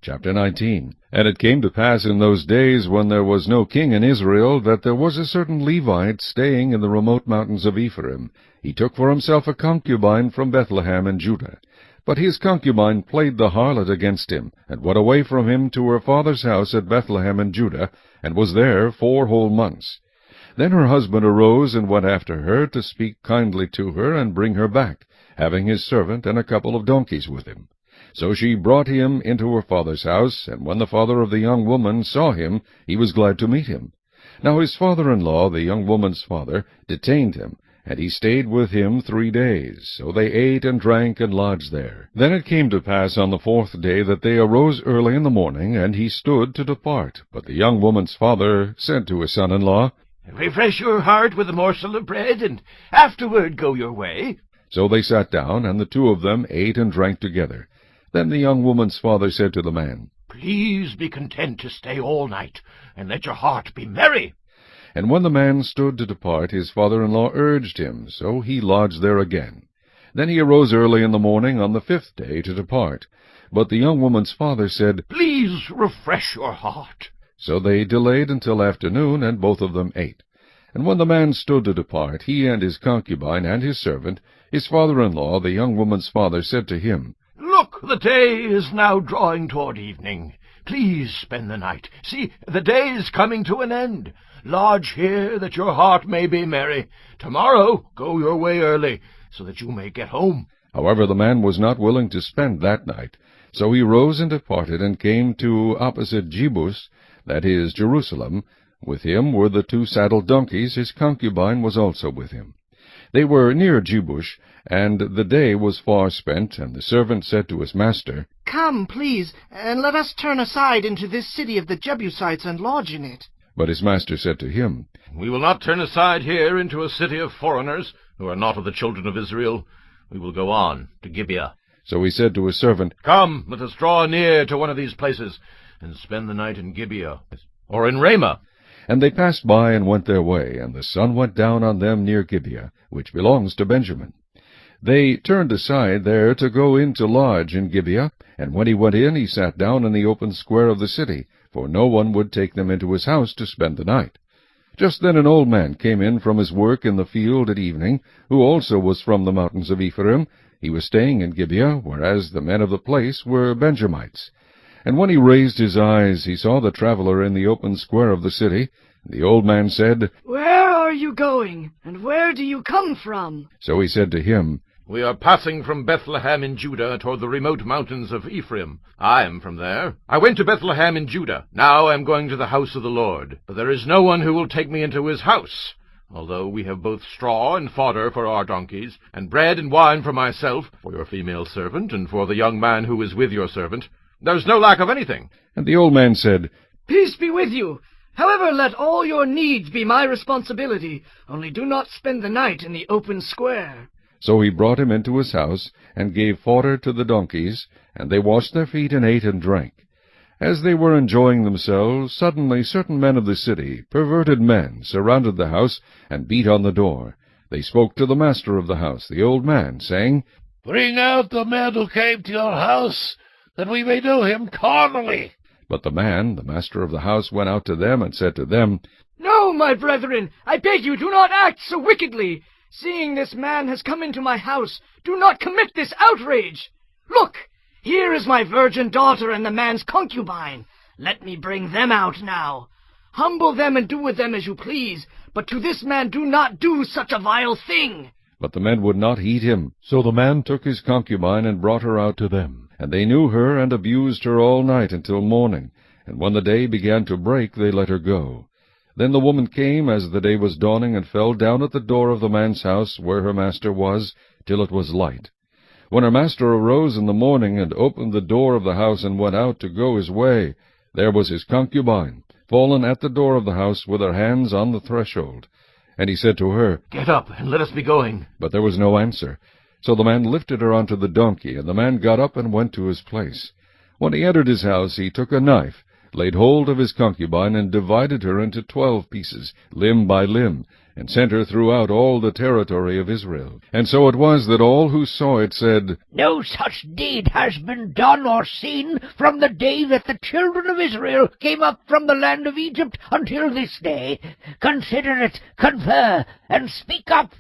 Chapter 19. And it came to pass in those days, when there was no king in Israel, that there was a certain Levite staying in the remote mountains of Ephraim. He took for himself a concubine from Bethlehem in Judah. But his concubine played the harlot against him, and went away from him to her father's house at Bethlehem in Judah, and was there 4 whole months. Then her husband arose and went after her, to speak kindly to her, and bring her back, having his servant and a couple of donkeys with him. So she brought him into her father's house, and when the father of the young woman saw him, he was glad to meet him. Now his father-in-law, the young woman's father, detained him, and he stayed with him 3 days. So they ate and drank and lodged there. Then it came to pass on the 4th day that they arose early in the morning, and he stood to depart. But the young woman's father said to his son-in-law, "Refresh your heart with a morsel of bread, and afterward go your way." So they sat down, and the 2 of them ate and drank together. Then the young woman's father said to the man, "Please be content to stay all night, and let your heart be merry." And when the man stood to depart, his father-in-law urged him, so he lodged there again. Then he arose early in the morning on the 5th day to depart. But the young woman's father said, "Please refresh your heart." So they delayed until afternoon, and both of them ate. And when the man stood to depart, he and his concubine and his servant, his father-in-law, the young woman's father, said to him, "Look, the day is now drawing toward evening. Please spend the night. See, the day is coming to an end. Lodge here, that your heart may be merry. Tomorrow go your way early, so that you may get home." However, the man was not willing to spend that night. So he rose and departed, and came to opposite Jebus, that is, Jerusalem. With him were the 2 saddled donkeys. His concubine was also with him. They were near Jebus, and the day was far spent, and the servant said to his master, "Come, please, and let us turn aside into this city of the Jebusites and lodge in it." But his master said to him, "We will not turn aside here into a city of foreigners, who are not of the children of Israel. We will go on to Gibeah." So he said to his servant, "Come, let us draw near to one of these places, and spend the night in Gibeah, or in Ramah." And they passed by and went their way, and the sun went down on them near Gibeah, which belongs to Benjamin. They turned aside there to go in to lodge in Gibeah, and when he went in, he sat down in the open square of the city, for no one would take them into his house to spend the night. Just then an old man came in from his work in the field at evening, who also was from the mountains of Ephraim. He was staying in Gibeah, whereas the men of the place were Benjamites. And when he raised his eyes, he saw the traveler in the open square of the city. The old man said, "Where are you going, and where do you come from?" So he said to him, "We are passing from Bethlehem in Judah toward the remote mountains of Ephraim. I am from there. I went to Bethlehem in Judah. Now I am going to the house of the Lord. But there is no one who will take me into his house. Although we have both straw and fodder for our donkeys, and bread and wine for myself, for your female servant, and for the young man who is with your servant, there's no lack of anything." And the old man said, "Peace be with you. However, let all your needs be my responsibility. Only do not spend the night in the open square." So he brought him into his house, and gave fodder to the donkeys, and they washed their feet and ate and drank. As they were enjoying themselves, suddenly certain men of the city, perverted men, surrounded the house, and beat on the door. They spoke to the master of the house, the old man, saying, "Bring out the man who came to your house, that we may know him carnally." But the man, the master of the house, went out to them, and said to them, "No, my brethren, I beg you, do not act so wickedly. Seeing this man has come into my house, do not commit this outrage. Look, here is my virgin daughter and the man's concubine. Let me bring them out now. Humble them and do with them as you please, but to this man do not do such a vile thing." But the men would not heed him. So the man took his concubine and brought her out to them. And they knew her, and abused her all night until morning. And when the day began to break, they let her go. Then the woman came as the day was dawning, and fell down at the door of the man's house where her master was, till it was light. When her master arose in the morning, and opened the door of the house, and went out to go his way, there was his concubine, fallen at the door of the house, with her hands on the threshold. And he said to her, "Get up, and let us be going." But there was no answer. So the man lifted her onto the donkey, and the man got up and went to his place. When he entered his house, he took a knife, laid hold of his concubine, and divided her into 12 pieces, limb by limb, and sent her throughout all the territory of Israel. And so it was that all who saw it said, No such deed has been done or seen from the day that the children of Israel came up from the land of Egypt until this day. Consider it, confer, and speak up